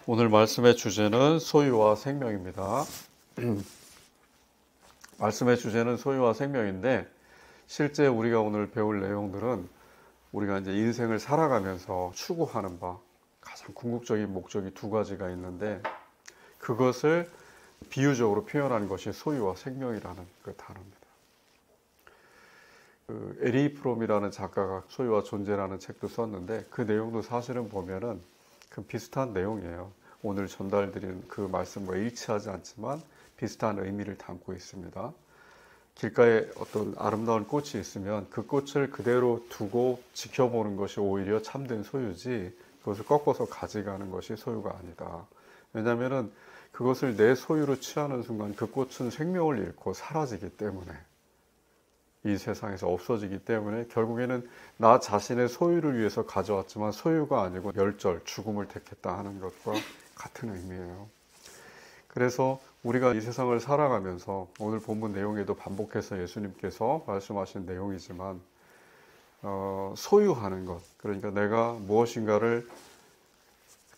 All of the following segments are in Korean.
오늘 말씀의 주제는 소유와 생명입니다. 말씀의 주제는 소유와 생명인데 실제 우리가 오늘 배울 내용들은 우리가 이제 인생을 살아가면서 추구하는 바 가장 궁극적인 목적이 두 가지가 있는데 그것을 비유적으로 표현한 것이 소유와 생명이라는 그 단어입니다. 에리 프롬이라는 작가가 소유와 존재라는 책도 썼는데 그 내용도 사실은 보면은 그 비슷한 내용이에요. 오늘 전달드린 그 말씀과 일치하지 않지만 비슷한 의미를 담고 있습니다. 길가에 어떤 아름다운 꽃이 있으면 그 꽃을 그대로 두고 지켜보는 것이 오히려 참된 소유지 그것을 꺾어서 가져가는 것이 소유가 아니다. 왜냐하면 그것을 내 소유로 취하는 순간 그 꽃은 생명을 잃고 사라지기 때문에 이 세상에서 없어지기 때문에 결국에는 나 자신의 소유를 위해서 가져왔지만 소유가 아니고 멸절, 죽음을 택했다 하는 것과 같은 의미예요. 그래서 우리가 이 세상을 살아가면서 오늘 본문 내용에도 반복해서 예수님께서 말씀하신 내용이지만 소유하는 것, 그러니까 내가 무엇인가를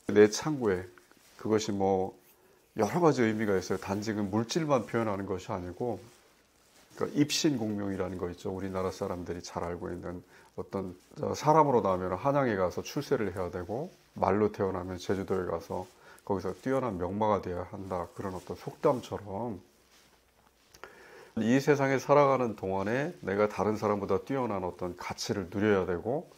내 창고에 그것이 뭐 여러 가지 의미가 있어요. 단지 그 물질만 표현하는 것이 아니고 그러니까 입신공명이라는 거 있죠. 우리나라 사람들이 잘 알고 있는 어떤 사람으로 나오면 한양에 가서 출세를 해야 되고 말로 태어나면 제주도에 가서 거기서 뛰어난 명마가 되어야 한다. 그런 어떤 속담처럼 이 세상에 살아가는 동안에 내가 다른 사람보다 뛰어난 어떤 가치를 누려야 되고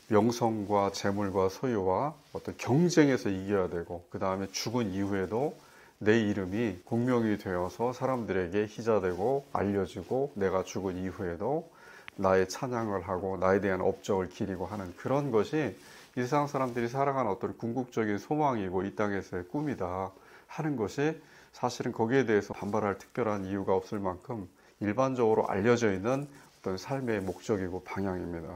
명성과 재물과 소유와 어떤 경쟁에서 이겨야 되고 그 다음에 죽은 이후에도 내 이름이 공명이 되어서 사람들에게 희자되고 알려지고 내가 죽은 이후에도 나의 찬양을 하고 나에 대한 업적을 기리고 하는 그런 것이 이 세상 사람들이 살아가는 어떤 궁극적인 소망이고 이 땅에서의 꿈이다 하는 것이 사실은 거기에 대해서 반발할 특별한 이유가 없을 만큼 일반적으로 알려져 있는 어떤 삶의 목적이고 방향입니다.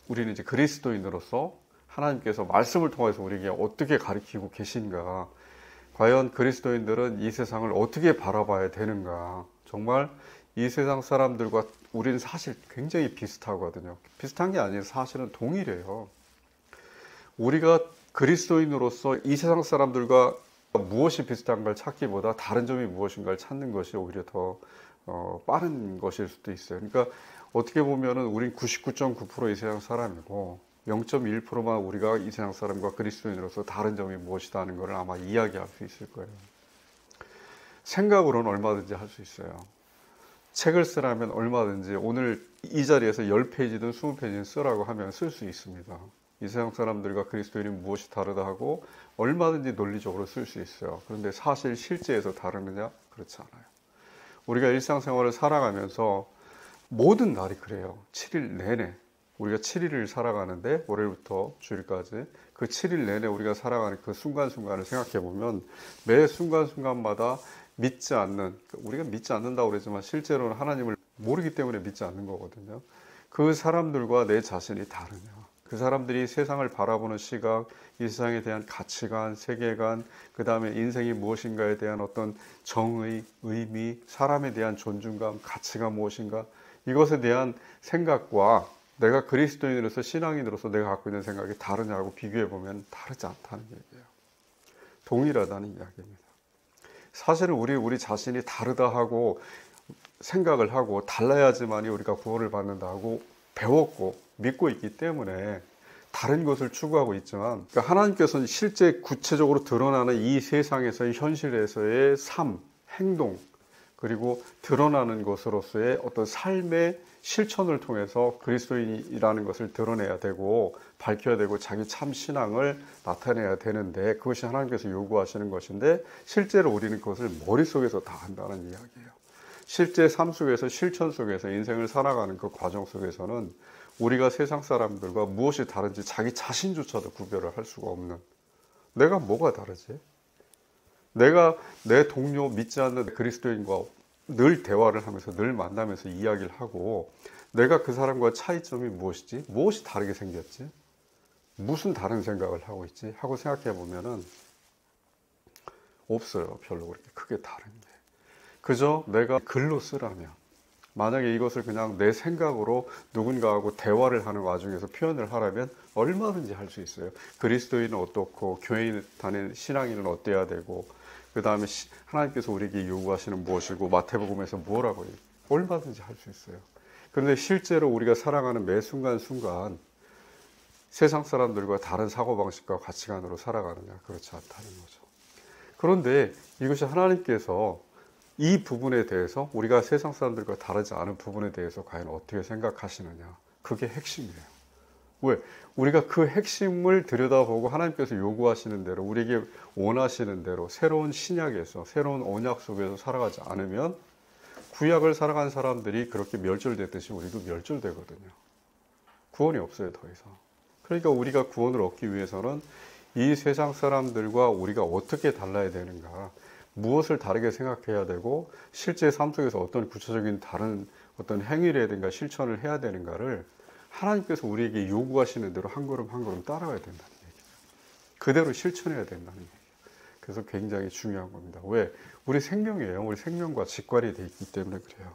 우리는 이제 그리스도인으로서 하나님께서 말씀을 통해서 우리에게 어떻게 가르치고 계신가, 과연 그리스도인들은 이 세상을 어떻게 바라봐야 되는가. 정말 이 세상 사람들과 우리는 사실 굉장히 비슷하거든요. 비슷한 게 아니라 사실은 동일해요. 우리가 그리스도인으로서 이 세상 사람들과 무엇이 비슷한가를 찾기보다 다른 점이 무엇인가를 찾는 것이 오히려 더 빠른 것일 수도 있어요. 그러니까 어떻게 보면은 우린 99.9% 이 세상 사람이고 0.1%만 우리가 이 세상 사람과 그리스도인으로서 다른 점이 무엇이다 하는 것을 아마 이야기할 수 있을 거예요. 생각으로는 얼마든지 할 수 있어요. 책을 쓰라면 얼마든지 오늘 이 자리에서 10페이지든 20페이지든 쓰라고 하면 쓸 수 있습니다. 이 세상 사람들과 그리스도인이 무엇이 다르다 하고 얼마든지 논리적으로 쓸 수 있어요. 그런데 사실 실제에서 다르느냐? 그렇지 않아요. 우리가 일상생활을 살아가면서 모든 날이 그래요. 7일 내내. 우리가 7일을 살아가는데 월요일부터 주일까지 그 7일 내내 우리가 살아가는 그 순간순간을 생각해 보면 매 순간순간마다 믿지 않는, 우리가 믿지 않는다고 그러지만 실제로는 하나님을 모르기 때문에 믿지 않는 거거든요. 그 사람들과 내 자신이 다르냐. 그 사람들이 세상을 바라보는 시각, 이 세상에 대한 가치관, 세계관, 그 다음에 인생이 무엇인가에 대한 어떤 정의, 의미, 사람에 대한 존중감, 가치가 무엇인가 이것에 대한 생각과 내가 그리스도인으로서 신앙인으로서 내가 갖고 있는 생각이 다르냐고 비교해보면 다르지 않다는 얘기예요. 동일하다는 이야기입니다. 사실은 우리 자신이 다르다 하고 생각을 하고 달라야지만이 우리가 구원을 받는다 하고 배웠고 믿고 있기 때문에 다른 것을 추구하고 있지만 그러니까 하나님께서는 실제 구체적으로 드러나는 이 세상에서의 현실에서의 삶, 행동 그리고 드러나는 것으로서의 어떤 삶의 실천을 통해서 그리스도인이라는 것을 드러내야 되고 밝혀야 되고 자기 참 신앙을 나타내야 되는데 그것이 하나님께서 요구하시는 것인데 실제로 우리는 그것을 머릿속에서 다 한다는 이야기예요. 실제 삶 속에서 실천 속에서 인생을 살아가는 그 과정 속에서는 우리가 세상 사람들과 무엇이 다른지 자기 자신조차도 구별을 할 수가 없는 내가 뭐가 다르지? 내가 내 동료 믿지 않는 그리스도인과 늘 대화를 하면서 늘 만나면서 이야기를 하고 내가 그 사람과 차이점이 무엇이지? 무엇이 다르게 생겼지? 무슨 다른 생각을 하고 있지? 하고 생각해 보면은 없어요. 별로 그렇게 크게 다른 게. 그저 내가 글로 쓰라면 만약에 이것을 그냥 내 생각으로 누군가하고 대화를 하는 와중에서 표현을 하라면 얼마든지 할 수 있어요. 그리스도인은 어떻고 교회 다니는 신앙인은 어때야 되고 그 다음에 하나님께서 우리에게 요구하시는 무엇이고 마태복음에서 뭐라고 해요. 얼마든지 할 수 있어요. 그런데 실제로 우리가 살아가는 매 순간순간 세상 사람들과 다른 사고방식과 가치관으로 살아가느냐? 그렇지 않다는 거죠. 그런데 이것이 하나님께서 이 부분에 대해서 우리가 세상 사람들과 다르지 않은 부분에 대해서 과연 어떻게 생각하시느냐? 그게 핵심이에요. 왜? 우리가 그 핵심을 들여다보고 하나님께서 요구하시는 대로 우리에게 원하시는 대로 새로운 신약에서 새로운 언약 속에서 살아가지 않으면 구약을 살아간 사람들이 그렇게 멸절됐듯이 우리도 멸절되거든요. 구원이 없어요, 더 이상. 그러니까 우리가 구원을 얻기 위해서는 이 세상 사람들과 우리가 어떻게 달라야 되는가, 무엇을 다르게 생각해야 되고 실제 삶 속에서 어떤 구체적인 다른 어떤 행위라든가 실천을 해야 되는가를 하나님께서 우리에게 요구하시는 대로 한 걸음 한 걸음 따라가야 된다는 얘기예요. 그대로 실천해야 된다는 얘기예요. 그래서 굉장히 중요한 겁니다. 왜? 우리 생명이에요. 우리 생명과 직관이 돼 있기 때문에 그래요.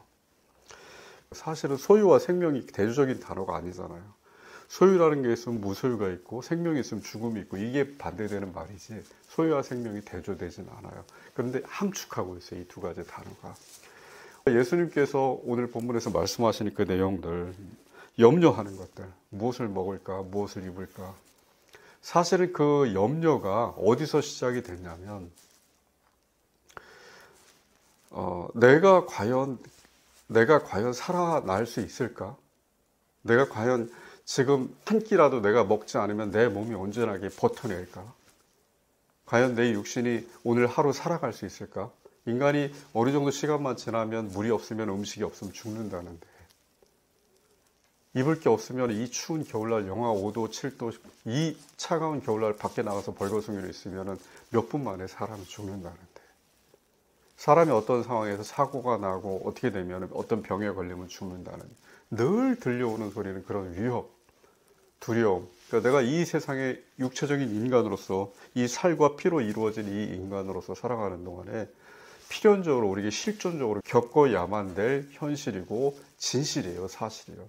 사실은 소유와 생명이 대조적인 단어가 아니잖아요. 소유라는 게 있으면 무소유가 있고 생명이 있으면 죽음이 있고 이게 반대되는 말이지 소유와 생명이 대조되진 않아요. 그런데 함축하고 있어요. 이 두 가지 단어가. 예수님께서 오늘 본문에서 말씀하시는 그 내용들, 염려하는 것들, 무엇을 먹을까, 무엇을 입을까. 사실은 그 염려가 어디서 시작이 됐냐면 내가 과연 살아날 수 있을까? 내가 과연 지금 한 끼라도 내가 먹지 않으면 내 몸이 온전하게 버텨낼까? 과연 내 육신이 오늘 하루 살아갈 수 있을까? 인간이 어느 정도 시간만 지나면 물이 없으면 음식이 없으면 죽는다는데 입을 게 없으면 이 추운 겨울날 영하 5도, 7도 이 차가운 겨울날 밖에 나가서 벌거숭이로 있으면 몇 분 만에 사람이 죽는다는데 사람이 어떤 상황에서 사고가 나고 어떻게 되면 어떤 병에 걸리면 죽는다는 늘 들려오는 소리는 그런 위협, 두려움. 그러니까 내가 이 세상의 육체적인 인간으로서 이 살과 피로 이루어진 이 인간으로서 살아가는 동안에 필연적으로 우리에게 실존적으로 겪어야만 될 현실이고 진실이에요. 사실이에요.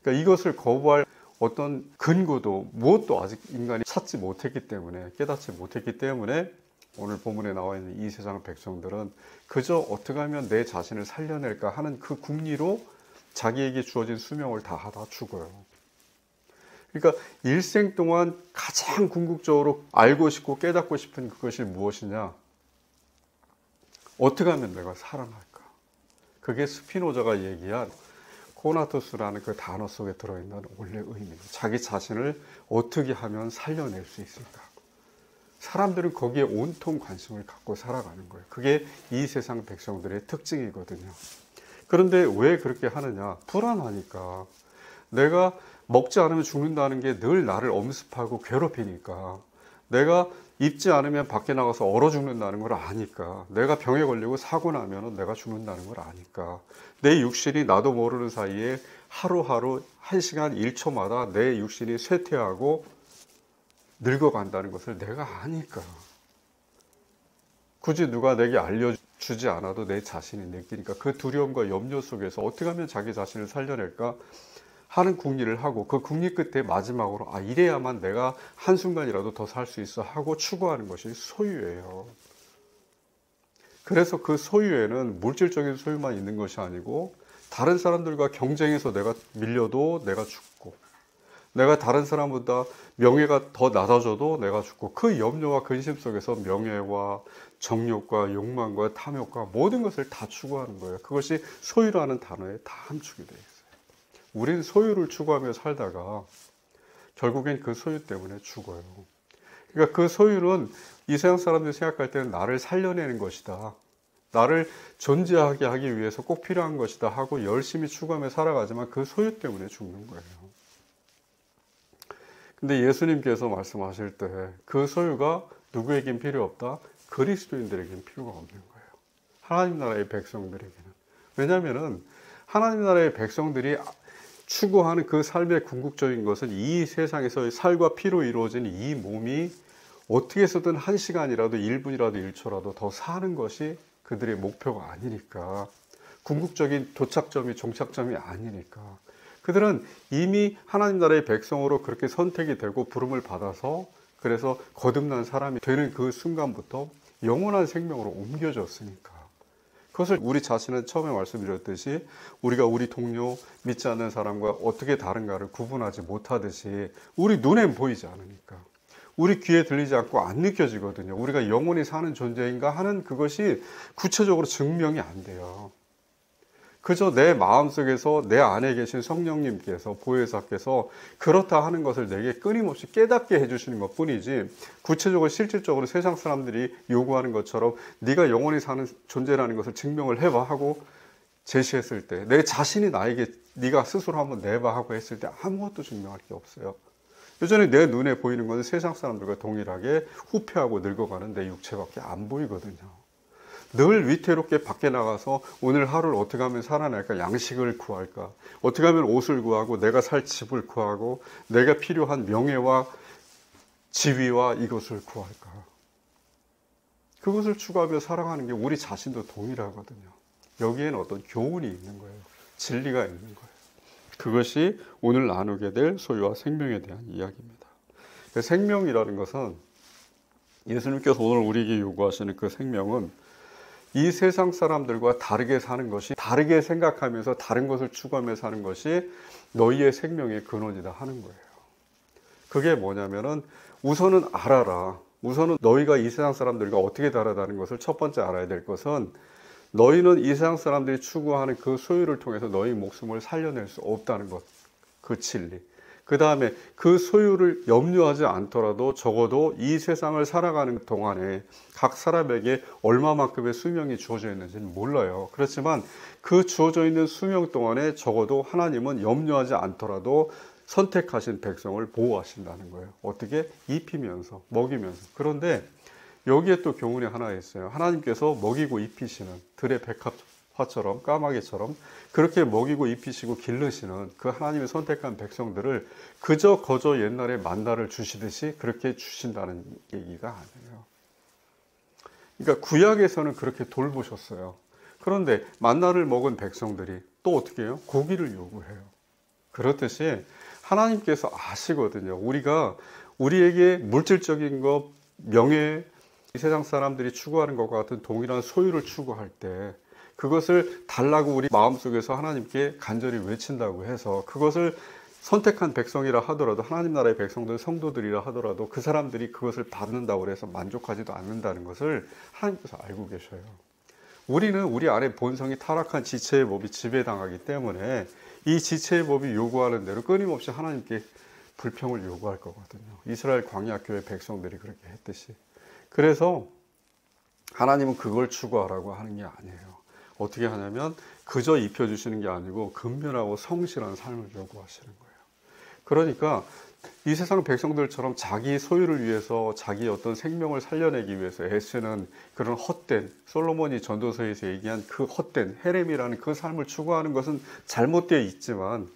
그러니까 이것을 거부할 어떤 근거도 무엇도 아직 인간이 찾지 못했기 때문에 깨닫지 못했기 때문에 오늘 본문에 나와 있는 이 세상 백성들은 그저 어떻게 하면 내 자신을 살려낼까 하는 그 궁리로 자기에게 주어진 수명을 다하다 죽어요. 그러니까 일생 동안 가장 궁극적으로 알고 싶고 깨닫고 싶은 그것이 무엇이냐? 어떻게 하면 내가 살아날까? 그게 스피노자가 얘기한 코나토스라는 그 단어 속에 들어있는 원래 의미예요. 자기 자신을 어떻게 하면 살려낼 수 있을까? 사람들은 거기에 온통 관심을 갖고 살아가는 거예요. 그게 이 세상 백성들의 특징이거든요. 그런데 왜 그렇게 하느냐? 불안하니까. 내가 먹지 않으면 죽는다는 게 늘 나를 엄습하고 괴롭히니까. 내가 입지 않으면 밖에 나가서 얼어 죽는다는 걸 아니까. 내가 병에 걸리고 사고 나면 내가 죽는다는 걸 아니까. 내 육신이 나도 모르는 사이에 하루하루 1시간 1초마다 내 육신이 쇠퇴하고 늙어간다는 것을 내가 아니까. 굳이 누가 내게 알려주지 않아도 내 자신이 느끼니까 그 두려움과 염려 속에서 어떻게 하면 자기 자신을 살려낼까 하는 궁리를 하고 그 궁리 끝에 마지막으로 이래야만 내가 한순간이라도 더 살 수 있어 하고 추구하는 것이 소유예요. 그래서 그 소유에는 물질적인 소유만 있는 것이 아니고 다른 사람들과 경쟁해서 내가 밀려도 내가 죽고 내가 다른 사람보다 명예가 더 낮아져도 내가 죽고 그 염려와 근심 속에서 명예와 정욕과 욕망과 탐욕과 모든 것을 다 추구하는 거예요. 그것이 소유라는 단어에 다 함축이 되어 있어요. 우리는 소유를 추구하며 살다가 결국엔 그 소유 때문에 죽어요. 그러니까 그 소유는 이 세상 사람들이 생각할 때는 나를 살려내는 것이다. 나를 존재하게 하기 위해서 꼭 필요한 것이다 하고 열심히 추구하며 살아가지만 그 소유 때문에 죽는 거예요. 근데 예수님께서 말씀하실 때 그 소유가 누구에겐 필요 없다? 그리스도인들에겐 필요가 없는 거예요. 하나님 나라의 백성들에게는. 왜냐하면 하나님 나라의 백성들이 추구하는 그 삶의 궁극적인 것은 이 세상에서 살과 피로 이루어진 이 몸이 어떻게 해서든 1시간이라도 1분이라도 1초라도 더 사는 것이 그들의 목표가 아니니까 궁극적인 도착점이 종착점이 아니니까. 그들은 이미 하나님 나라의 백성으로 그렇게 선택이 되고 부름을 받아서 그래서 거듭난 사람이 되는 그 순간부터 영원한 생명으로 옮겨졌으니까. 그것을 우리 자신은 처음에 말씀드렸듯이 우리가 우리 동료, 믿지 않는 사람과 어떻게 다른가를 구분하지 못하듯이 우리 눈엔 보이지 않으니까. 우리 귀에 들리지 않고 안 느껴지거든요. 우리가 영원히 사는 존재인가 하는 그것이 구체적으로 증명이 안 돼요. 그저 내 마음속에서 내 안에 계신 성령님께서, 보혜사께서 그렇다 하는 것을 내게 끊임없이 깨닫게 해주시는 것 뿐이지, 구체적으로 실질적으로 세상 사람들이 요구하는 것처럼 네가 영원히 사는 존재라는 것을 증명을 해봐 하고 제시했을 때, 내 자신이 나에게 네가 스스로 한번 내봐 하고 했을 때 아무것도 증명할 게 없어요. 여전히 내 눈에 보이는 것은 세상 사람들과 동일하게 후퇴하고 늙어가는 내 육체밖에 안 보이거든요. 늘 위태롭게 밖에 나가서 오늘 하루를 어떻게 하면 살아날까, 양식을 구할까, 어떻게 하면 옷을 구하고 내가 살 집을 구하고 내가 필요한 명예와 지위와 이것을 구할까. 그것을 추구하며 살아가는 게 우리 자신도 동일하거든요. 여기에는 어떤 교훈이 있는 거예요. 진리가 있는 거예요. 그것이 오늘 나누게 될 소유와 생명에 대한 이야기입니다. 생명이라는 것은 예수님께서 오늘 우리에게 요구하시는 그 생명은 이 세상 사람들과 다르게 사는 것이, 다르게 생각하면서 다른 것을 추구하며 사는 것이 너희의 생명의 근원이다 하는 거예요. 그게 뭐냐면은 우선은 알아라. 우선은 너희가 이 세상 사람들과 어떻게 다르다는 것을 첫 번째 알아야 될 것은, 너희는 이 세상 사람들이 추구하는 그 소유를 통해서 너희 목숨을 살려낼 수 없다는 것, 그 진리. 그 다음에 그 소유를 염려하지 않더라도 적어도 이 세상을 살아가는 동안에 각 사람에게 얼마만큼의 수명이 주어져 있는지는 몰라요. 그렇지만 그 주어져 있는 수명 동안에 적어도 하나님은 염려하지 않더라도 선택하신 백성을 보호하신다는 거예요. 어떻게? 입히면서, 먹이면서. 그런데 여기에 또 교훈이 하나 있어요. 하나님께서 먹이고 입히시는 들의 백합화처럼, 까마귀처럼 그렇게 먹이고 입히시고 기르시는 그 하나님의 선택한 백성들을 그저 거저 옛날에 만나를 주시듯이 그렇게 주신다는 얘기가 아니에요. 그러니까 구약에서는 그렇게 돌보셨어요. 그런데 만나를 먹은 백성들이 또 어떻게 해요? 고기를 요구해요. 그렇듯이 하나님께서 아시거든요. 우리에게 물질적인 것, 명예, 이 세상 사람들이 추구하는 것과 같은 동일한 소유를 추구할 때 그것을 달라고 우리 마음속에서 하나님께 간절히 외친다고 해서 그것을 선택한 백성이라 하더라도, 하나님 나라의 백성들, 성도들이라 하더라도 그 사람들이 그것을 받는다고 해서 만족하지도 않는다는 것을 하나님께서 알고 계셔요. 우리는 우리 안에 본성이 타락한 지체의 법이 지배당하기 때문에 이 지체의 법이 요구하는 대로 끊임없이 하나님께 불평을 요구할 거거든요. 이스라엘 광야 교회 백성들이 그렇게 했듯이. 그래서 하나님은 그걸 추구하라고 하는 게 아니에요. 어떻게 하냐면 그저 입혀주시는 게 아니고 근면하고 성실한 삶을 요구하시는 거예요. 그러니까 이 세상 백성들처럼 자기 소유를 위해서 자기 어떤 생명을 살려내기 위해서 애쓰는 그런 헛된, 솔로몬이 전도서에서 얘기한 그 헛된 헤렘이라는 그 삶을 추구하는 것은 잘못되어 있지만,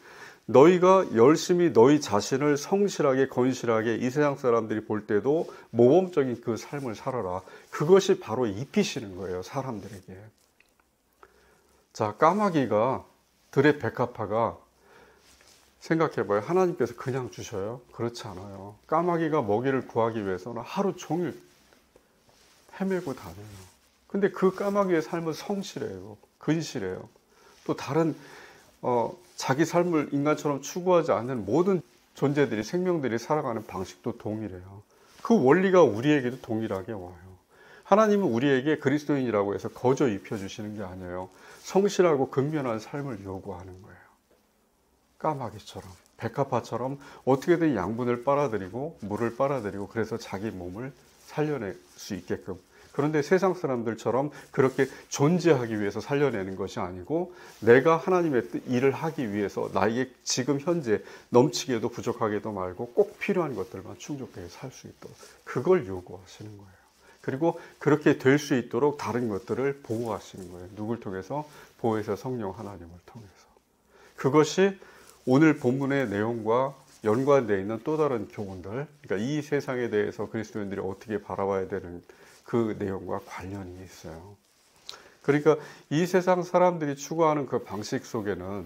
너희가 열심히 너희 자신을 성실하게 건실하게 이 세상 사람들이 볼 때도 모범적인 그 삶을 살아라. 그것이 바로 입히시는 거예요, 사람들에게. 자, 까마귀가, 들의 백합화가, 생각해봐요. 하나님께서 그냥 주셔요? 그렇지 않아요. 까마귀가 먹이를 구하기 위해서는 하루 종일 헤매고 다녀요. 근데 그 까마귀의 삶은 성실해요. 근실해요. 또 다른 자기 삶을 인간처럼 추구하지 않는 모든 존재들이, 생명들이 살아가는 방식도 동일해요. 그 원리가 우리에게도 동일하게 와요. 하나님은 우리에게 그리스도인이라고 해서 거저 입혀주시는 게 아니에요. 성실하고 근면한 삶을 요구하는 거예요. 까마귀처럼, 백합화처럼 어떻게든 양분을 빨아들이고 물을 빨아들이고 그래서 자기 몸을 살려낼 수 있게끔. 그런데 세상 사람들처럼 그렇게 존재하기 위해서 살려내는 것이 아니고, 내가 하나님의 일을 하기 위해서 나에게 지금 현재 넘치게도 부족하게도 말고 꼭 필요한 것들만 충족하게 살 수 있도록 그걸 요구하시는 거예요. 그리고 그렇게 될 수 있도록 다른 것들을 보호하시는 거예요. 누굴 통해서? 보혜사 성령 하나님을 통해서. 그것이 오늘 본문의 내용과 연관되어 있는 또 다른 교훈들, 그러니까 이 세상에 대해서 그리스도인들이 어떻게 바라봐야 되는 그 내용과 관련이 있어요. 그러니까 이 세상 사람들이 추구하는 그 방식 속에는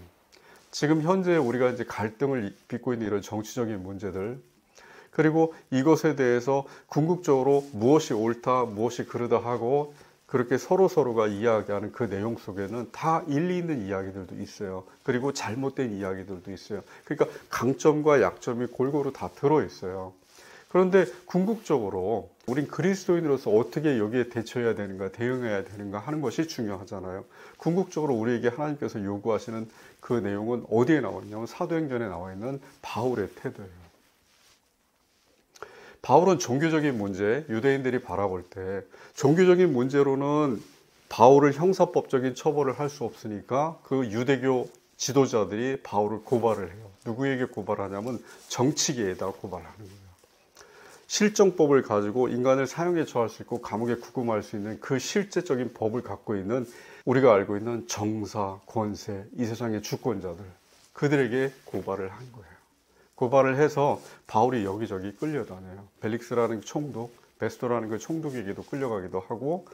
지금 현재 우리가 이제 갈등을 빚고 있는 이런 정치적인 문제들, 그리고 이것에 대해서 궁극적으로 무엇이 옳다, 무엇이 그르다 하고 그렇게 서로가 이야기하는 그 내용 속에는 다 일리 있는 이야기들도 있어요. 그리고 잘못된 이야기들도 있어요. 그러니까 강점과 약점이 골고루 다 들어있어요. 그런데 궁극적으로 우린 그리스도인으로서 어떻게 여기에 대처해야 되는가, 대응해야 되는가 하는 것이 중요하잖아요. 궁극적으로 우리에게 하나님께서 요구하시는 그 내용은 어디에 나와 있냐면 사도행전에 나와 있는 바울의 태도예요. 바울은 종교적인 문제, 유대인들이 바라볼 때 종교적인 문제로는 바울을 형사법적인 처벌을 할 수 없으니까 그 유대교 지도자들이 바울을 고발을 해요. 누구에게 고발하냐면 정치계에다 고발하는 거예요. 실정법을 가지고 인간을 사형에 처할 수 있고 감옥에 구금할 수 있는 그 실제적인 법을 갖고 있는 우리가 알고 있는 정사, 권세, 이 세상의 주권자들, 그들에게 고발을 한 거예요. 고발을 해서 바울이 여기저기 끌려다녀요. 벨릭스라는 총독, 베스토라는 그 총독에게도 끌려가기도 하고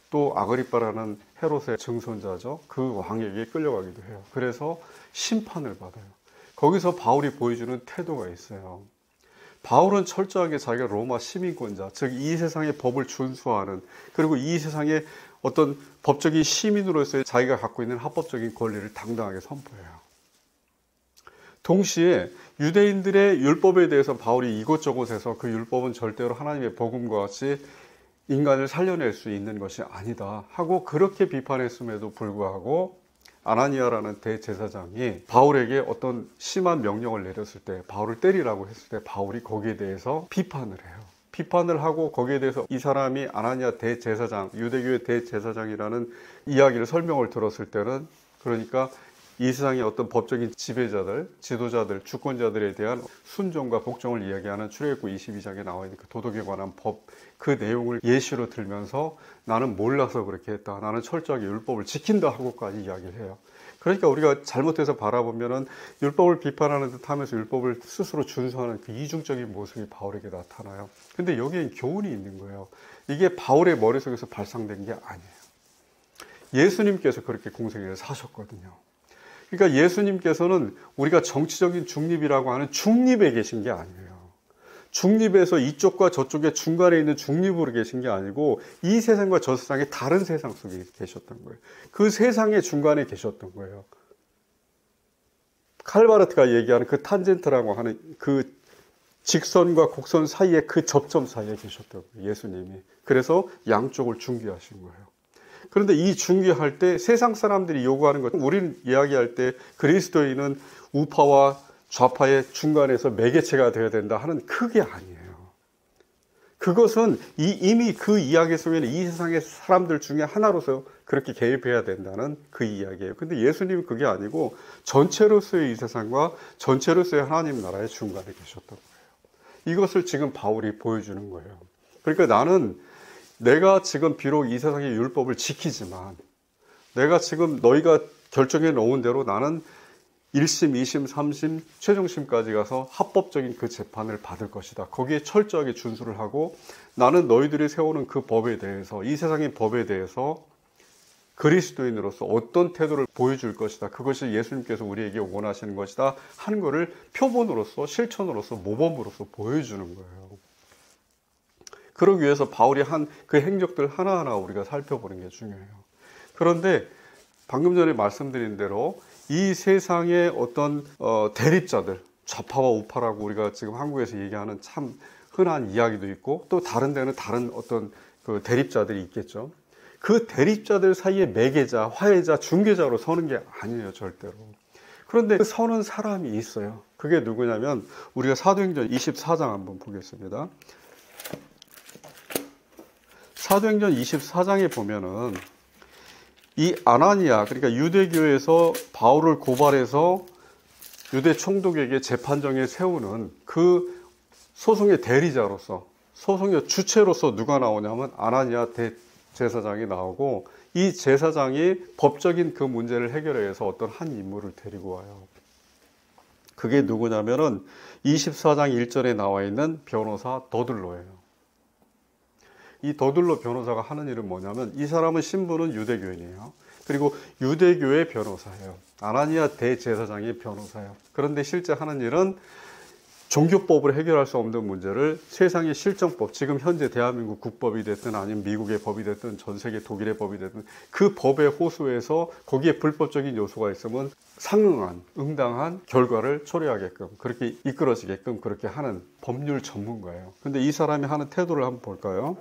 또 아그리빠라는 헤롯의 증손자죠. 그 왕에게 끌려가기도 해요. 그래서 심판을 받아요. 거기서 바울이 보여주는 태도가 있어요. 바울은 철저하게 자기가 로마 시민권자, 즉 이 세상의 법을 준수하는, 그리고 이 세상의 어떤 법적인 시민으로서의 자기가 갖고 있는 합법적인 권리를 당당하게 선포해요. 동시에 유대인들의 율법에 대해서 바울이 이곳저곳에서 그 율법은 절대로 하나님의 복음과 같이 인간을 살려낼 수 있는 것이 아니다 하고 그렇게 비판했음에도 불구하고 아나니아라는 대제사장이 바울에게 어떤 심한 명령을 내렸을 때, 바울을 때리라고 했을 때 바울이 거기에 대해서 비판을 해요. 비판을 하고 거기에 대해서 이 사람이 아나니아 대제사장, 유대교의 대제사장이라는 이야기를 설명을 들었을 때는, 그러니까 이 세상의 어떤 법적인 지배자들, 지도자들, 주권자들에 대한 순종과 복종을 이야기하는 출애굽기 22장에 나와 있는 그 도덕에 관한 법, 그 내용을 예시로 들면서 나는 몰라서 그렇게 했다, 나는 철저하게 율법을 지킨다 하고까지 이야기를 해요. 그러니까 우리가 잘못해서 바라보면은 율법을 비판하는 듯 하면서 율법을 스스로 준수하는 그 이중적인 모습이 바울에게 나타나요. 근데 여기엔 교훈이 있는 거예요. 이게 바울의 머릿속에서 발상된 게 아니에요. 예수님께서 그렇게 공생애를 사셨거든요. 그러니까 예수님께서는 우리가 정치적인 중립이라고 하는 중립에 계신 게 아니에요. 중립에서 이쪽과 저쪽의 중간에 있는 중립으로 계신 게 아니고 이 세상과 저 세상의 다른 세상 속에 계셨던 거예요. 그 세상의 중간에 계셨던 거예요. 칼바르트가 얘기하는 그 탄젠트라고 하는 그 직선과 곡선 사이의 그 접점 사이에 계셨던 거예요. 예수님이. 그래서 양쪽을 중개하신 거예요. 그런데 이 중개할 때 세상 사람들이 요구하는 것, 우리는 이야기할 때 그리스도인은 우파와 좌파의 중간에서 매개체가 되어야 된다 하는 그게 아니에요. 그것은 이미 그 이야기 속에는 이 세상의 사람들 중에 하나로서 그렇게 개입해야 된다는 그 이야기예요. 근데 예수님은 그게 아니고 전체로서의 이 세상과 전체로서의 하나님 나라의 중간에 계셨던 거예요. 이것을 지금 바울이 보여주는 거예요. 그러니까 나는 내가 지금 비록 이 세상의 율법을 지키지만 내가 지금 너희가 결정해 놓은 대로 나는 1심, 2심, 3심, 최종심까지 가서 합법적인 그 재판을 받을 것이다. 거기에 철저하게 준수를 하고 나는 너희들이 세우는 그 법에 대해서, 이 세상의 법에 대해서 그리스도인으로서 어떤 태도를 보여줄 것이다. 그것이 예수님께서 우리에게 원하시는 것이다 하는 것을 표본으로서, 실천으로서, 모범으로서 보여주는 거예요. 그러기 위해서 바울이 한 그 행적들 하나하나 우리가 살펴보는 게 중요해요. 그런데 방금 전에 말씀드린 대로 이 세상의 어떤 대립자들, 좌파와 우파라고 우리가 지금 한국에서 얘기하는 참 흔한 이야기도 있고 또 다른 데는 다른 어떤 그 대립자들이 있겠죠. 그 대립자들 사이에 매개자, 화해자, 중개자로 서는 게 아니에요, 절대로. 그런데 그 서는 사람이 있어요. 그게 누구냐면 우리가 사도행전 24장 한번 보겠습니다. 사도행전 24장에 보면은 이 아나니아, 그러니까 유대교에서 바울을 고발해서 유대 총독에게 재판정에 세우는 그 소송의 대리자로서, 소송의 주체로서 누가 나오냐면 아나니아 대제사장이 나오고, 이 제사장이 법적인 그 문제를 해결해서 어떤 한 인물을 데리고 와요. 그게 누구냐면은 24장 1절에 나와 있는 변호사 더들로예요. 이 더둘로 변호사가 하는 일은 뭐냐면 이 사람은 신분은 유대교인이에요. 그리고 유대교의 변호사예요. 아나니아 대제사장의 변호사예요. 그런데 실제 하는 일은 종교법으로 해결할 수 없는 문제를 세상의 실정법, 지금 현재 대한민국 국법이 됐든 아니면 미국의 법이 됐든 전 세계 독일의 법이 됐든 그 법에 호소해서 거기에 불법적인 요소가 있으면 상응한, 응당한 결과를 초래하게끔 그렇게 이끌어지게끔 그렇게 하는 법률 전문가예요. 근데 이 사람이 하는 태도를 한번 볼까요?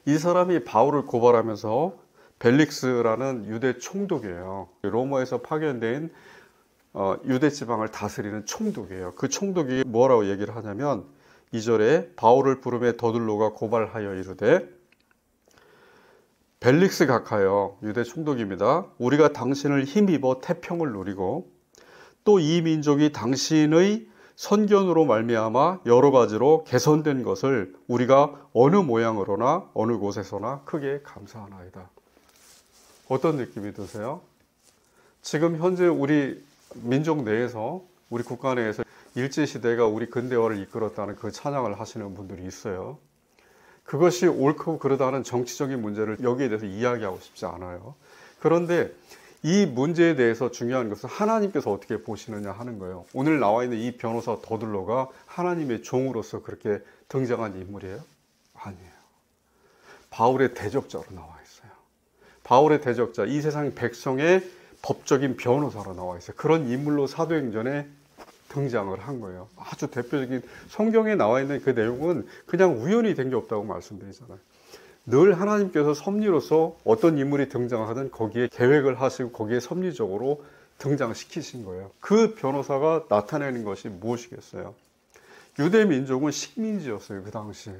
이 사람이 바울을 고발하면서 벨릭스라는 유대 총독이에요. 로마에서 파견된 유대 지방을 다스리는 총독이에요. 그 총독이 뭐라고 얘기를 하냐면 2절에 바울을 부르매 더둘로가 고발하여 이르되 벨릭스 각하여 유대 총독입니다. 우리가 당신을 힘입어 태평을 누리고 또 이 민족이 당신의 선견으로 말미암아 여러 가지로 개선된 것을 우리가 어느 모양으로나 어느 곳에서나 크게 감사하나이다. 어떤 느낌이 드세요? 지금 현재 우리 민족 내에서 우리 국가 내에서 일제시대가 우리 근대화를 이끌었다는 그 찬양을 하시는 분들이 있어요. 그것이 옳고 그르다는 정치적인 문제를 여기에 대해서 이야기하고 싶지 않아요. 그런데 이 문제에 대해서 중요한 것은 하나님께서 어떻게 보시느냐 하는 거예요. 오늘 나와 있는 이 변호사 더둘로가 하나님의 종으로서 그렇게 등장한 인물이에요? 아니에요. 바울의 대적자로 나와 있어요. 바울의 대적자, 이 세상 백성의 법적인 변호사로 나와 있어요. 그런 인물로 사도행전에 등장을 한 거예요. 아주 대표적인 성경에 나와 있는 그 내용은 그냥 우연히 된 게 없다고 말씀드리잖아요. 늘 하나님께서 섭리로서 어떤 인물이 등장하든 거기에 계획을 하시고 거기에 섭리적으로 등장시키신 거예요. 그 변호사가 나타내는 것이 무엇이겠어요? 유대 민족은 식민지였어요. 그 당시에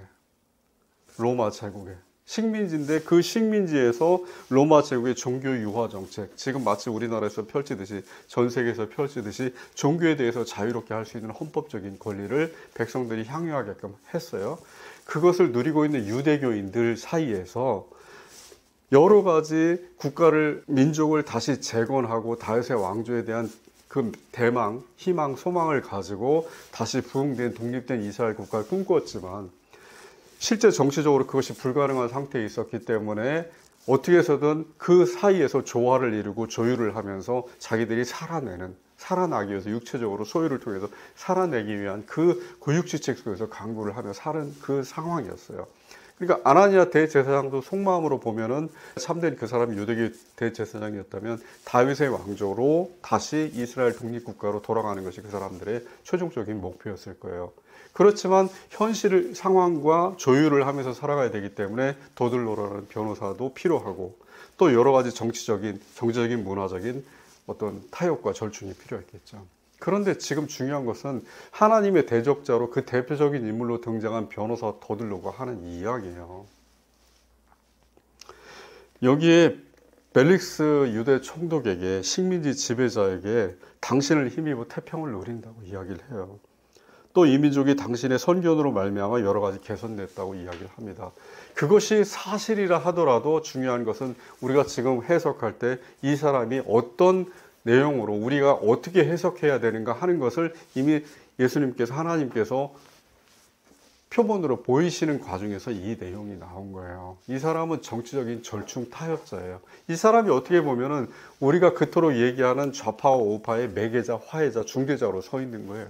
로마 제국에 식민지인데 그 식민지에서 로마 제국의 종교 유화 정책, 지금 마치 우리나라에서 펼치듯이 전 세계에서 펼치듯이 종교에 대해서 자유롭게 할 수 있는 헌법적인 권리를 백성들이 향유하게끔 했어요. 그것을 누리고 있는 유대교인들 사이에서 여러 가지 국가를, 민족을 다시 재건하고 다윗의 왕조에 대한 그 대망, 희망, 소망을 가지고 다시 부흥된 독립된 이스라엘 국가를 꿈꿨지만 실제 정치적으로 그것이 불가능한 상태에 있었기 때문에 어떻게 해서든 그 사이에서 조화를 이루고 조율을 하면서 자기들이 살아나기 위해서 육체적으로 소유를 통해서 살아내기 위한 그 고육지책 속에서 강구를 하며 사는 그 상황이었어요. 그러니까 아나니아 대제사장도 속마음으로 보면은 참된 그 사람이 유대교 대제사장이었다면 다윗의 왕조로 다시 이스라엘 독립국가로 돌아가는 것이 그 사람들의 최종적인 목표였을 거예요. 그렇지만 현실 상황과 조율을 하면서 살아가야 되기 때문에 더둘로라는 변호사도 필요하고 또 여러 가지 정치적인, 경제적인, 문화적인 어떤 타협과 절충이 필요했겠죠. 그런데 지금 중요한 것은 하나님의 대적자로 그 대표적인 인물로 등장한 변호사 더둘로가 하는 이야기예요. 여기에 벨릭스 유대 총독에게, 식민지 지배자에게 당신을 힘입어 태평을 누린다고 이야기를 해요. 또 이 민족이 당신의 선견으로 말미암아 여러 가지 개선됐다고 이야기를 합니다. 그것이 사실이라 하더라도 중요한 것은 우리가 지금 해석할 때 이 사람이 어떤 내용으로 우리가 어떻게 해석해야 되는가 하는 것을 이미 예수님께서, 하나님께서 표본으로 보이시는 과정에서 이 내용이 나온 거예요. 이 사람은 정치적인 절충 타협자예요. 이 사람이 어떻게 보면은 우리가 그토록 얘기하는 좌파와 우파의 매개자, 화해자, 중재자로 서 있는 거예요.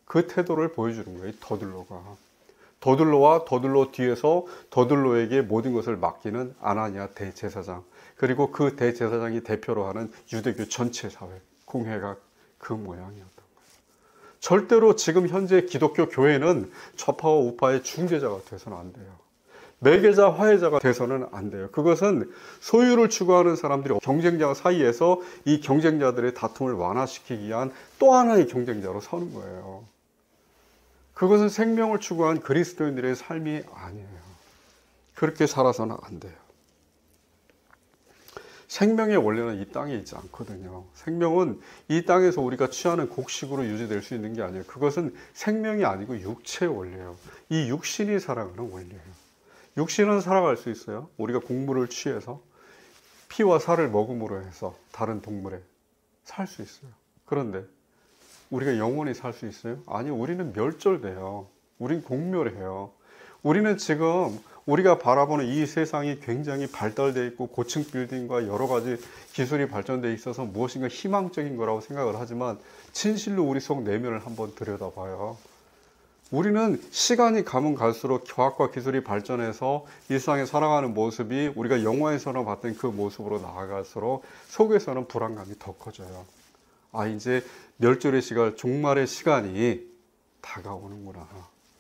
그 태도를 보여주는 거예요. 더둘로가. 더둘로와 더둘로 뒤에서 더둘로에게 모든 것을 맡기는 아나니아 대제사장, 그리고 그 대제사장이 대표로 하는 유대교 전체 사회, 공회가 그 모양이었던 거예요. 절대로 지금 현재 기독교 교회는 좌파와 우파의 중재자가 돼서는 안 돼요. 매개자, 화해자가 돼서는 안 돼요. 그것은 소유를 추구하는 사람들이 경쟁자 사이에서 이 경쟁자들의 다툼을 완화시키기 위한 또 하나의 경쟁자로 서는 거예요. 그것은 생명을 추구한 그리스도인들의 삶이 아니에요. 그렇게 살아서는 안 돼요. 생명의 원래는 이 땅에 있지 않거든요. 생명은 이 땅에서 우리가 취하는 곡식으로 유지될 수 있는 게 아니에요. 그것은 생명이 아니고 육체의 원리예요. 이 육신이 살아가는 원리예요. 육신은 살아갈 수 있어요. 우리가 곡물을 취해서 피와 살을 먹음으로 해서 다른 동물에 살 수 있어요. 그런데 우리가 영원히 살 수 있어요? 아니, 우리는 멸절돼요. 우린 공멸해요. 우리는 지금 우리가 바라보는 이 세상이 굉장히 발달되어 있고 고층 빌딩과 여러 가지 기술이 발전되어 있어서 무엇인가 희망적인 거라고 생각을 하지만 진실로 우리 속 내면을 한번 들여다봐요. 우리는 시간이 가면 갈수록 과학과 기술이 발전해서 일상에 살아가는 모습이 우리가 영화에서나 봤던 그 모습으로 나아갈수록 속에서는 불안감이 더 커져요. 아, 이제 멸절의 시간, 종말의 시간이 다가오는구나.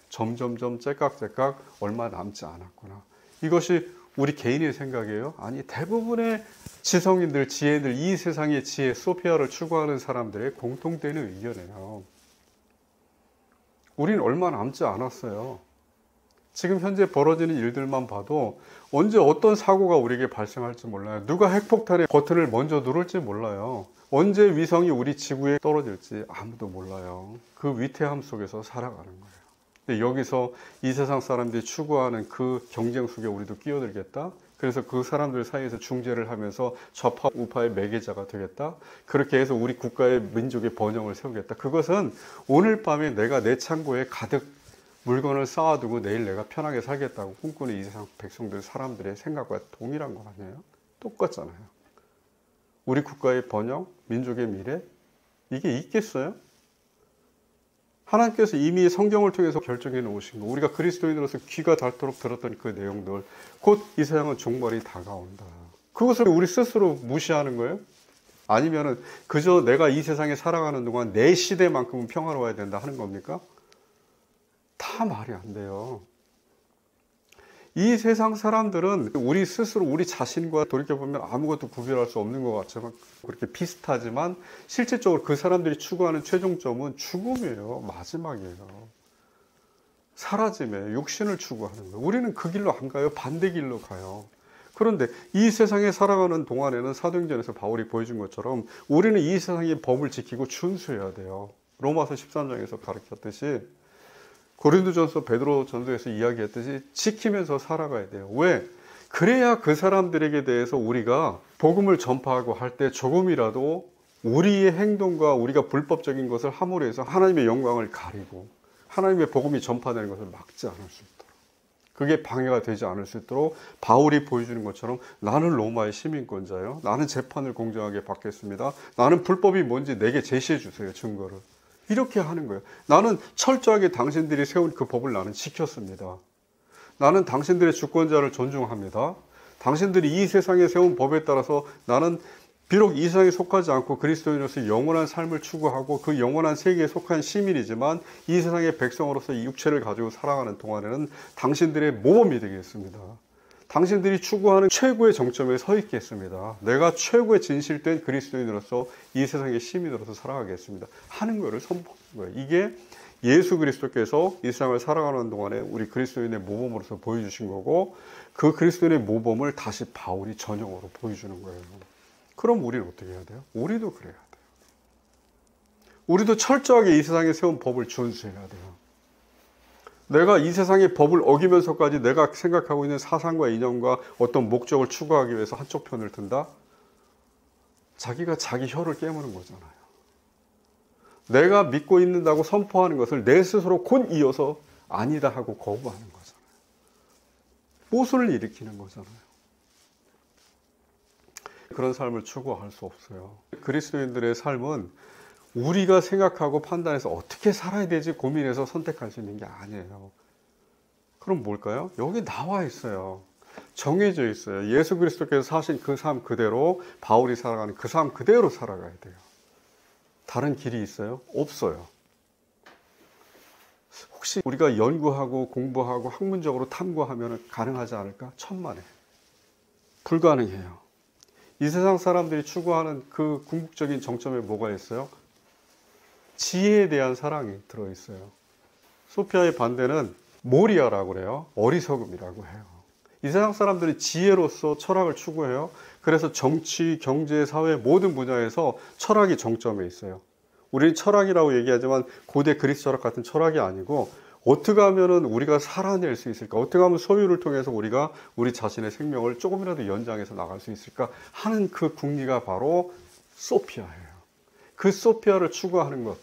점점점 째깍째깍 얼마 남지 않았구나. 이것이 우리 개인의 생각이에요? 아니, 대부분의 지성인들, 지혜인들, 이 세상의 지혜, 소피아를 추구하는 사람들의 공통되는 의견이에요. 우린 얼마 남지 않았어요. 지금 현재 벌어지는 일들만 봐도 언제 어떤 사고가 우리에게 발생할지 몰라요. 누가 핵폭탄의 버튼을 먼저 누를지 몰라요. 언제 위성이 우리 지구에 떨어질지 아무도 몰라요. 그 위태함 속에서 살아가는 거예요. 근데 여기서 이 세상 사람들이 추구하는 그 경쟁 속에 우리도 끼어들겠다? 그래서 그 사람들 사이에서 중재를 하면서 좌파 우파의 매개자가 되겠다? 그렇게 해서 우리 국가의 민족의 번영을 세우겠다? 그것은 오늘 밤에 내가 내 창고에 가득 물건을 쌓아두고 내일 내가 편하게 살겠다고 꿈꾸는 이 세상 백성들, 사람들의 생각과 동일한 거 아니에요? 똑같잖아요. 우리 국가의 번영, 민족의 미래, 이게 있겠어요? 하나님께서 이미 성경을 통해서 결정해 놓으신 거, 우리가 그리스도인으로서 귀가 닳도록 들었던 그 내용들, 곧 이 세상은 종말이 다가온다. 그것을 우리 스스로 무시하는 거예요? 아니면은 그저 내가 이 세상에 살아가는 동안 내 시대만큼은 평화로워야 된다 하는 겁니까? 다 말이 안 돼요. 이 세상 사람들은 우리 스스로 우리 자신과 돌이켜보면 아무것도 구별할 수 없는 것 같지만 그렇게 비슷하지만 실질적으로 그 사람들이 추구하는 최종점은 죽음이에요. 마지막이에요. 사라짐에 육신을 추구하는 거예요. 우리는 그 길로 안 가요. 반대 길로 가요. 그런데 이 세상에 살아가는 동안에는 사도행전에서 바울이 보여준 것처럼 우리는 이 세상의 법을 지키고 준수해야 돼요. 로마서 13장에서 가르쳤듯이 고린도전서, 베드로전서에서 이야기했듯이 지키면서 살아가야 돼요. 왜? 그래야 그 사람들에게 대해서 우리가 복음을 전파하고 할 때 조금이라도 우리의 행동과 우리가 불법적인 것을 함으로 해서 하나님의 영광을 가리고 하나님의 복음이 전파되는 것을 막지 않을 수 있도록, 그게 방해가 되지 않을 수 있도록 바울이 보여주는 것처럼 나는 로마의 시민권자예요. 나는 재판을 공정하게 받겠습니다. 나는 불법이 뭔지 내게 제시해 주세요. 증거를. 이렇게 하는 거예요. 나는 철저하게 당신들이 세운 그 법을 나는 지켰습니다. 나는 당신들의 주권자를 존중합니다. 당신들이 이 세상에 세운 법에 따라서 나는 비록 이 세상에 속하지 않고 그리스도인으로서 영원한 삶을 추구하고 그 영원한 세계에 속한 시민이지만 이 세상의 백성으로서 이 육체를 가지고 살아가는 동안에는 당신들의 모범이 되겠습니다. 당신들이 추구하는 최고의 정점에 서 있겠습니다. 내가 최고의 진실된 그리스도인으로서 이 세상의 시민으로서 살아가겠습니다. 하는 것을 선포하는 거예요. 이게 예수 그리스도께서 이 세상을 살아가는 동안에 우리 그리스도인의 모범으로서 보여주신 거고 그 그리스도인의 모범을 다시 바울이 전형으로 보여주는 거예요. 그럼 우리는 어떻게 해야 돼요? 우리도 그래야 돼요. 우리도 철저하게 이 세상에 세운 법을 준수해야 돼요. 내가 이 세상의 법을 어기면서까지 내가 생각하고 있는 사상과 이념과 어떤 목적을 추구하기 위해서 한쪽 편을 든다? 자기가 자기 혀를 깨무는 거잖아요. 내가 믿고 있는다고 선포하는 것을 내 스스로 곧 이어서 아니다 하고 거부하는 거잖아요. 모순을 일으키는 거잖아요. 그런 삶을 추구할 수 없어요. 그리스도인들의 삶은 우리가 생각하고 판단해서 어떻게 살아야 되지 고민해서 선택할 수 있는 게 아니에요. 그럼 뭘까요? 여기 나와 있어요. 정해져 있어요. 예수 그리스도께서 사신 그 삶 그대로, 바울이 살아가는 그 삶 그대로 살아가야 돼요. 다른 길이 있어요? 없어요. 혹시 우리가 연구하고 공부하고 학문적으로 탐구하면 가능하지 않을까? 천만에. 불가능해요. 이 세상 사람들이 추구하는 그 궁극적인 정점에 뭐가 있어요? 지혜에 대한 사랑이 들어있어요. 소피아의 반대는 모리아라고 그래요. 어리석음이라고 해요. 이 세상 사람들이 지혜로서 철학을 추구해요. 그래서 정치, 경제, 사회 모든 분야에서 철학이 정점에 있어요. 우리는 철학이라고 얘기하지만 고대 그리스 철학 같은 철학이 아니고 어떻게 하면 우리가 살아낼 수 있을까? 어떻게 하면 소유를 통해서 우리가 우리 자신의 생명을 조금이라도 연장해서 나갈 수 있을까? 하는 그 궁리가 바로 소피아예요. 그 소피아를 추구하는 것.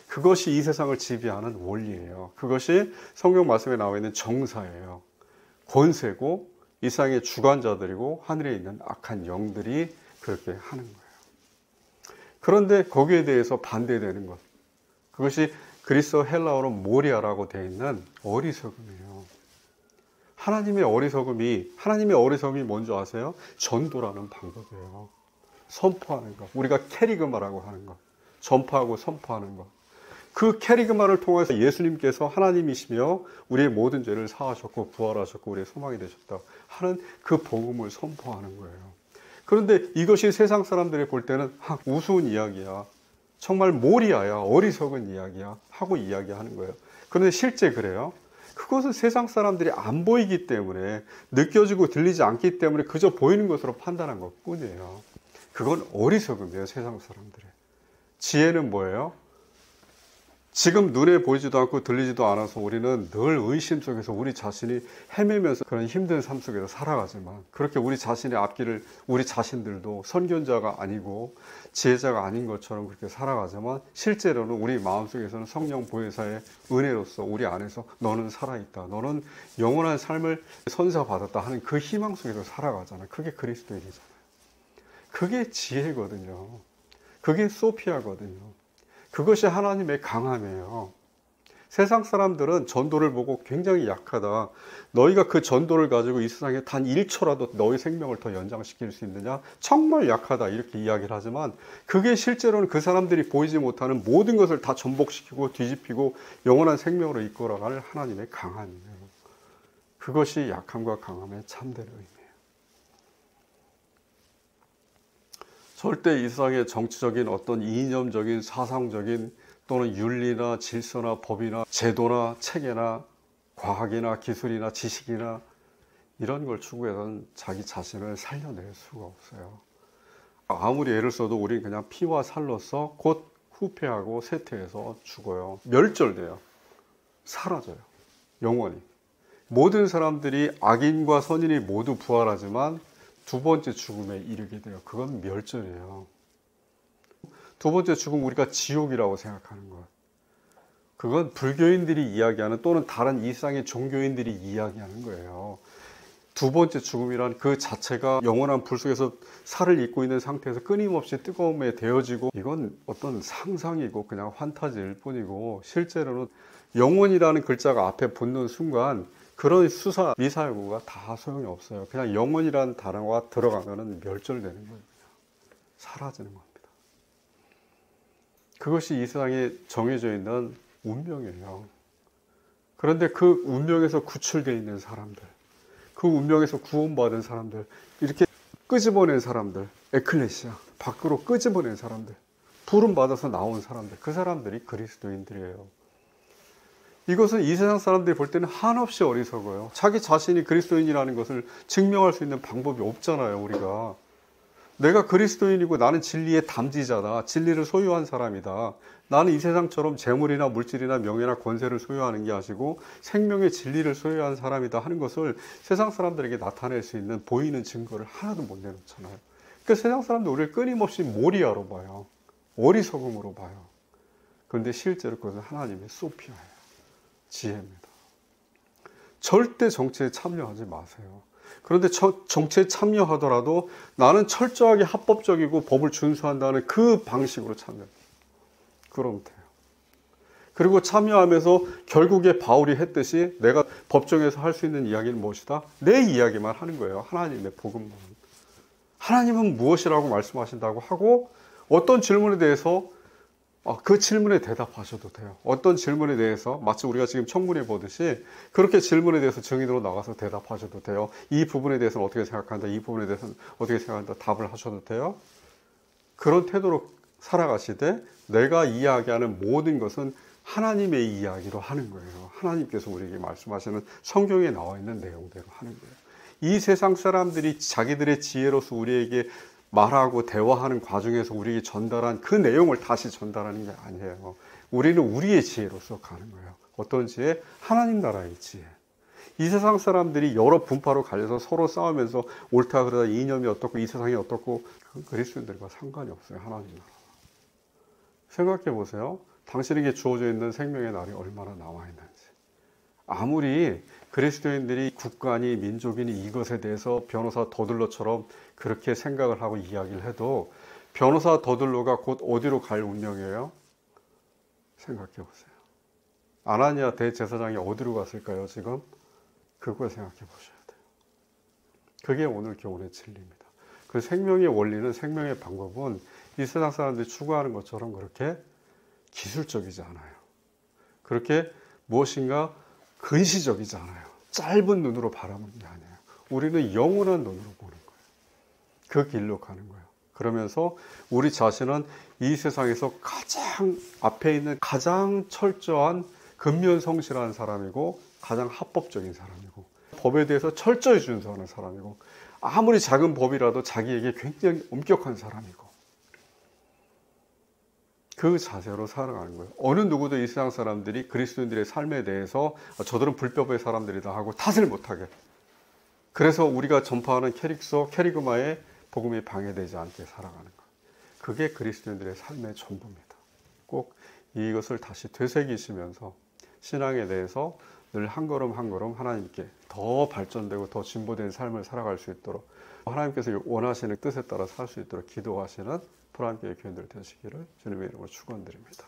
그것이 이 세상을 지배하는 원리예요. 그것이 성경 말씀에 나와 있는 정사예요. 권세고 이 세상의 주관자들이고 하늘에 있는 악한 영들이 그렇게 하는 거예요. 그런데 거기에 대해서 반대되는 것, 그것이 그리스어 헬라어로 모리아라고 되어 있는 어리석음이에요. 하나님의 어리석음이 뭔지 아세요? 전도라는 방법이에요. 선포하는 것, 우리가 캐리그마라고 하는 것, 전파하고 선포하는 것. 그 캐리그마를 통해서 예수님께서 하나님이시며 우리의 모든 죄를 사하셨고 부활하셨고 우리의 소망이 되셨다 하는 그 복음을 선포하는 거예요. 그런데 이것이 세상 사람들이 볼 때는 우스운 이야기야, 정말 모리아야, 어리석은 이야기야 하고 이야기하는 거예요. 그런데 실제 그래요? 그것은 세상 사람들이 안 보이기 때문에, 느껴지고 들리지 않기 때문에 그저 보이는 것으로 판단한 것 뿐이에요. 그건 어리석음이에요. 세상 사람들의 지혜는 뭐예요? 지금 눈에 보이지도 않고 들리지도 않아서 우리는 늘 의심 속에서 우리 자신이 헤매면서 그런 힘든 삶 속에서 살아가지만, 그렇게 우리 자신의 앞길을 우리 자신들도 선견자가 아니고 지혜자가 아닌 것처럼 그렇게 살아가지만, 실제로는 우리 마음속에서는 성령 보혜사의 은혜로서 우리 안에서 너는 살아있다, 너는 영원한 삶을 선사받았다 하는 그 희망 속에서 살아가잖아요. 그게 그리스도인이잖아요. 그게 지혜거든요. 그게 소피아거든요. 그것이 하나님의 강함이에요. 세상 사람들은 전도를 보고 굉장히 약하다, 너희가 그 전도를 가지고 이 세상에 단 1초라도 너희 생명을 더 연장시킬 수 있느냐, 정말 약하다 이렇게 이야기를 하지만, 그게 실제로는 그 사람들이 보이지 못하는 모든 것을 다 전복시키고 뒤집히고 영원한 생명으로 이끌어가는 하나님의 강함이에요. 그것이 약함과 강함의 참된 의미예요. 절대 이 세상의 정치적인 어떤 이념적인 사상적인 또는 윤리나 질서나 법이나 제도나 체계나 과학이나 기술이나 지식이나 이런 걸 추구해서는 자기 자신을 살려낼 수가 없어요. 아무리 애를 써도 우리는 그냥 피와 살로서 곧 후퇴하고 쇠퇴해서 죽어요. 멸절돼요. 사라져요. 영원히. 모든 사람들이 악인과 선인이 모두 부활하지만 두 번째 죽음에 이르게 돼요. 그건 멸절이에요. 두 번째 죽음, 우리가 지옥이라고 생각하는 것, 그건 불교인들이 이야기하는 또는 다른 이 세상의 종교인들이 이야기하는 거예요. 두 번째 죽음이란 그 자체가 영원한 불 속에서 살을 입고 있는 상태에서 끊임없이 뜨거움에 데워지고, 이건 어떤 상상이고 그냥 환타지일 뿐이고, 실제로는 영원이라는 글자가 앞에 붙는 순간 그런 수사 미사여구가 다 소용이 없어요. 그냥 영원이라는 단어가 들어가면 멸절되는 거예요. 사라지는 겁니다. 그것이 이 세상에 정해져 있는 운명이에요. 그런데 그 운명에서 구출되어 있는 사람들, 그 운명에서 구원받은 사람들, 이렇게 끄집어낸 사람들, 에클레시아, 밖으로 끄집어낸 사람들, 부름받아서 나온 사람들, 그 사람들이 그리스도인들이에요. 이것은 이 세상 사람들이 볼 때는 한없이 어리석어요. 자기 자신이 그리스도인이라는 것을 증명할 수 있는 방법이 없잖아요. 우리가 내가 그리스도인이고 나는 진리의 담지자다, 진리를 소유한 사람이다, 나는 이 세상처럼 재물이나 물질이나 명예나 권세를 소유하는 게 아니고 생명의 진리를 소유한 사람이다 하는 것을 세상 사람들에게 나타낼 수 있는 보이는 증거를 하나도 못 내놓잖아요. 그러니까 세상 사람들 우리를 끊임없이 모리아로 봐요. 어리석음으로 봐요. 그런데 실제로 그것은 하나님의 소피아예요. 지혜입니다. 절대 정치에 참여하지 마세요. 그런데 정치에 참여하더라도 나는 철저하게 합법적이고 법을 준수한다는 그 방식으로 참여해요. 그러면 돼요. 그리고 참여하면서 결국에 바울이 했듯이 내가 법정에서 할 수 있는 이야기는 무엇이다? 내 이야기만 하는 거예요. 하나님의 복음만. 하나님은 무엇이라고 말씀하신다고 하고, 어떤 질문에 대해서 그 질문에 대답하셔도 돼요. 어떤 질문에 대해서 마치 우리가 지금 청문회 보듯이 그렇게 질문에 대해서 증인으로 나가서 대답하셔도 돼요. 이 부분에 대해서는 어떻게 생각한다, 이 부분에 대해서는 어떻게 생각한다, 답을 하셔도 돼요. 그런 태도로 살아가시되 내가 이야기하는 모든 것은 하나님의 이야기로 하는 거예요. 하나님께서 우리에게 말씀하시는 성경에 나와 있는 내용대로 하는 거예요. 이 세상 사람들이 자기들의 지혜로서 우리에게 말하고 대화하는 과정에서 우리에게 전달한 그 내용을 다시 전달하는 게 아니에요. 우리는 우리의 지혜로서 가는 거예요. 어떤 지혜? 하나님 나라의 지혜. 이 세상 사람들이 여러 분파로 갈려서 서로 싸우면서 옳다 그러다 이념이 어떻고 이 세상이 어떻고, 그건 그리스도인들과 상관이 없어요. 하나님 나라. 생각해 보세요. 당신에게 주어져 있는 생명의 날이 얼마나 남아 있는지. 아무리 그리스도인들이 국가니 민족이니 이것에 대해서 변호사 더들로처럼 그렇게 생각을 하고 이야기를 해도 변호사 더들로가 곧 어디로 갈 운명이에요? 생각해 보세요. 아나니아 대제사장이 어디로 갔을까요, 지금? 그걸 생각해 보셔야 돼요. 그게 오늘 교훈의 진리입니다. 그 생명의 원리는, 생명의 방법은 이 세상 사람들이 추구하는 것처럼 그렇게 기술적이지 않아요. 그렇게 무엇인가 근시적이지 않아요. 짧은 눈으로 바라보는 게 아니에요. 우리는 영원한 눈으로 보는 거예요. 그 길로 가는 거예요. 그러면서 우리 자신은 이 세상에서 가장 앞에 있는 가장 철저한 근면성실한 사람이고 가장 합법적인 사람이고 법에 대해서 철저히 준수하는 사람이고 아무리 작은 법이라도 자기에게 굉장히 엄격한 사람이고 그 자세로 살아가는 거예요. 어느 누구도 이 세상 사람들이 그리스도인들의 삶에 대해서 저들은 불법의 사람들이다 하고 탓을 못하게. 그래서 우리가 전파하는 캐리그마의 복음이 방해되지 않게 살아가는 거예요. 그게 그리스도인들의 삶의 전부입니다. 꼭 이것을 다시 되새기시면서 신앙에 대해서 늘 한 걸음 한 걸음 하나님께 더 발전되고 더 진보된 삶을 살아갈 수 있도록 하나님께서 원하시는 뜻에 따라 살 수 있도록 기도하시는 프랑교회 교인들 되시기를 주님의 이름으로 축원드립니다.